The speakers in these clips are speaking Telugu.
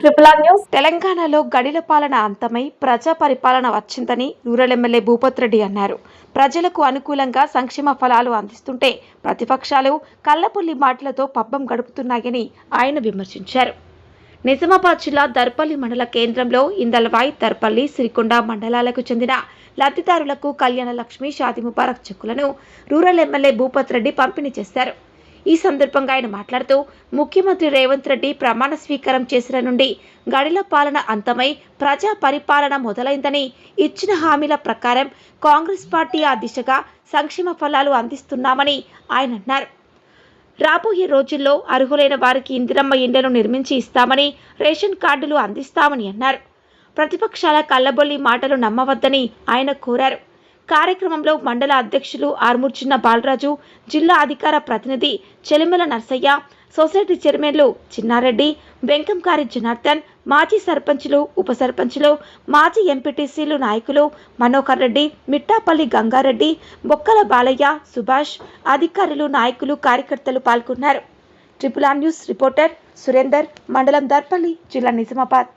Triple R news. తెలంగాణలో గడిల పాలన అంతమై ప్రజా పరిపాలన వచ్చిందని రూరల్ ఎమ్మెల్యే భూపత్ రెడ్డి అన్నారు. ప్రజలకు అనుకూలంగా సంక్షేమ ఫలాలు అందిస్తుంటే ప్రతిపక్షాలు కల్లపుల్లి మాటలతో పబ్బం గడుపుతున్నాయని ఆయన విమర్శించారు. నిజామాబాద్ జిల్లా దర్పల్లి మండల కేంద్రంలో ఇందల్వాయి, దర్పల్లి, సిరికొండ మండలాలకు చెందిన లబ్ధిదారులకు కళ్యాణ లక్ష్మి, షాదీ ముబారక్ చెక్కులను రూరల్ ఎమ్మెల్యే భూపత్ రెడ్డి పంపిణీ చేశారు. ఈ సందర్భంగా ఆయన మాట్లాడుతూ ముఖ్యమంత్రి రేవంత్ రెడ్డి ప్రమాణ స్వీకారం చేసిన నుండి గడిల పాలన అంతమై ప్రజా పరిపాలన మొదలైందని, ఇచ్చిన హామీల ప్రకారం కాంగ్రెస్ పార్టీ ఆ దిశగా సంక్షేమ ఫలాలు అందిస్తున్నామని ఆయన అన్నారు. రాబోయే రోజుల్లో అర్హులైన వారికి ఇందిరమ్మ ఇండ్లను నిర్మించి ఇస్తామని, రేషన్ కార్డులు అందిస్తామని అన్నారు. ప్రతిపక్షాల కల్లబొల్లి మాటలు నమ్మవద్దని ఆయన కోరారు. కార్యక్రమంలో మండల అధ్యక్షులు ఆర్మూర్ చిన్న బాలరాజు, జిల్లా అధికార ప్రతినిధి చెలిమెల నర్సయ్య, సొసైటీ చైర్మన్లు చిన్నారెడ్డి, వెంకంకారి జనార్దన్, మాజీ సర్పంచులు, ఉప సర్పంచులు, మాజీ ఎంపీటీసీలు నాయకులు మనోహర్ రెడ్డి, మిట్టాపల్లి గంగారెడ్డి, బొక్కల బాలయ్య, సుభాష్, అధికారులు, నాయకులు, కార్యకర్తలు పాల్గొన్నారు. Triple R news reporter Surender, మండలం దర్పల్లి, జిల్లా నిజామాబాద్.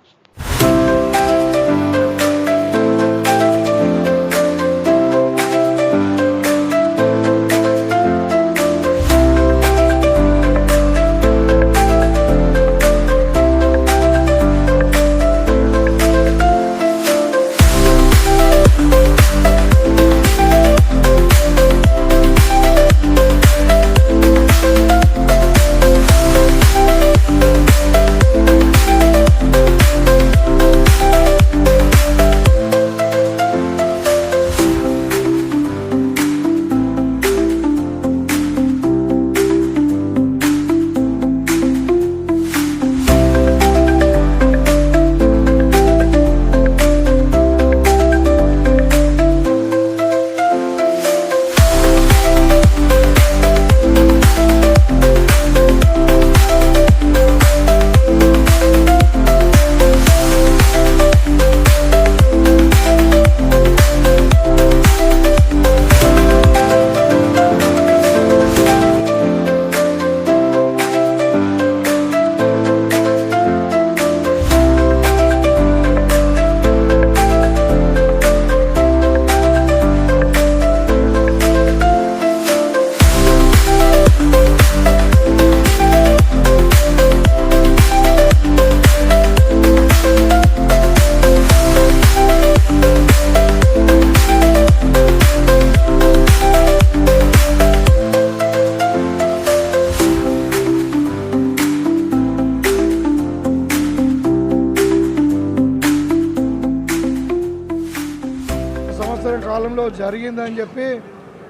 కాలంలో జరిగిందని చెప్పి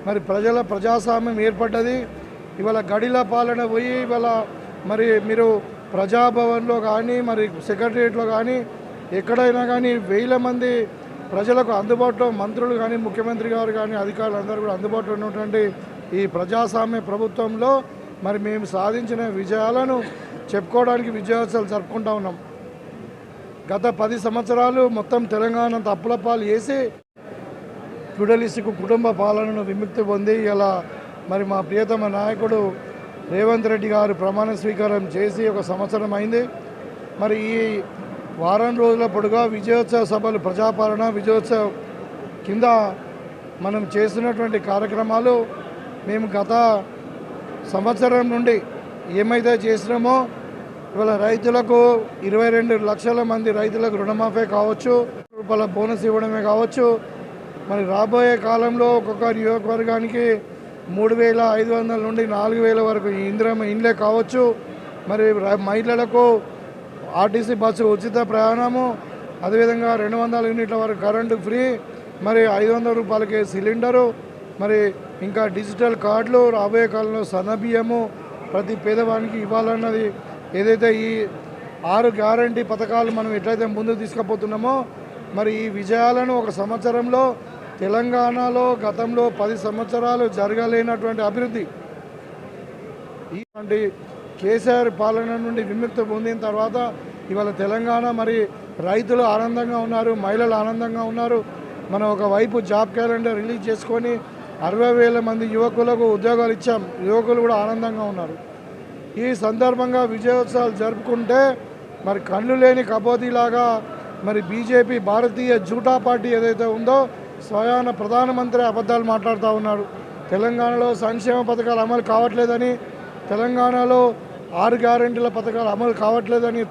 మరి ప్రజాస్వామ్యం ఏర్పడ్డది. ఇవాళ గడిల పాలన పోయి ఇవాళ మరి మీరు ప్రజాభవన్లో కానీ మరి సెక్రటరియట్లో కానీ ఎక్కడైనా కానీ వేల మంది ప్రజలకు అందుబాటులో మంత్రులు కానీ ముఖ్యమంత్రి గారు కానీ అధికారులు అందరూ కూడా అందుబాటులో ఉన్నటువంటి ఈ ప్రజాస్వామ్య ప్రభుత్వంలో మరి మేము సాధించిన విజయాలను చెప్పుకోవడానికి విజయోత్సవాలు జరుపుకుంటా ఉన్నాం. గత 10 సంవత్సరాలు మొత్తం తెలంగాణ అప్పుల పాలు చేసి ఫ్యూడలిస్టిక్ కుటుంబ పాలనను విముక్తి పొంది ఇలా మరి మా ప్రియతమ నాయకుడు రేవంత్ రెడ్డి గారు ప్రమాణ స్వీకారం చేసి 1 సంవత్సరం అయింది. మరి ఈ వారం రోజుల పొడుగా విజయోత్సవ సభలు, ప్రజాపాలన విజయోత్సవం కింద మనం చేస్తున్నటువంటి కార్యక్రమాలు మేము గత సంవత్సరం నుండి ఏమైతే చేసినామో ఇవాళ రైతులకు 22 లక్షల మంది రైతులకు రుణమాఫీ కావచ్చు, రూపాయల బోనస్ ఇవ్వడమే కావచ్చు, మరి రాబోయే కాలంలో ఒక్కొక్క నియోజకవర్గానికి 3,500 నుండి 4,000 వరకు ఇందిరమ్మ ఇండ్లే కావచ్చు. మరి మహిళలకు ఆర్టీసీ బస్సు ఉచిత ప్రయాణము, అదేవిధంగా 200 యూనిట్ల వరకు కరెంటు ఫ్రీ, మరి 500 రూపాయలకి సిలిండరు, మరి ఇంకా డిజిటల్ కార్డులు, రాబోయే కాలంలో సన్నబియ్యము ప్రతి పేదవానికి ఇవ్వాలన్నది ఏదైతే ఈ 6 గ్యారంటీ పథకాలు మనం ఎట్లయితే ముందుకు తీసుకుపోతున్నామో మరి ఈ విజయాలను 1 సంవత్సరంలో తెలంగాణలో గతంలో 10 సంవత్సరాలు జరగలేనటువంటి అభివృద్ధి ఇటువంటి కేసీఆర్ పాలన నుండి విముక్తి పొందిన తర్వాత ఇవాళ తెలంగాణ మరి రైతులు ఆనందంగా ఉన్నారు, మహిళలు ఆనందంగా ఉన్నారు. మనం ఒకవైపు జాబ్ క్యాలెండర్ రిలీజ్ చేసుకొని 60,000 మంది యువకులకు ఉద్యోగాలు ఇచ్చాం. యువకులు కూడా ఆనందంగా ఉన్నారు. ఈ సందర్భంగా విజయోత్సవాలు జరుపుకుంటే మరి కళ్ళు లేని కబోదీలాగా మరి బీజేపీ భారతీయ జూటా పార్టీ ఏదైతే ఉందో స్వయాన ప్రధానమంత్రి అబద్ధాలు మాట్లాడుతూ ఉన్నారు. తెలంగాణలో సంక్షేమ పథకాలు అమలు కావట్లేదని, తెలంగాణలో 6 గ్యారెంటీల పథకాలు అమలు కావట్లేదని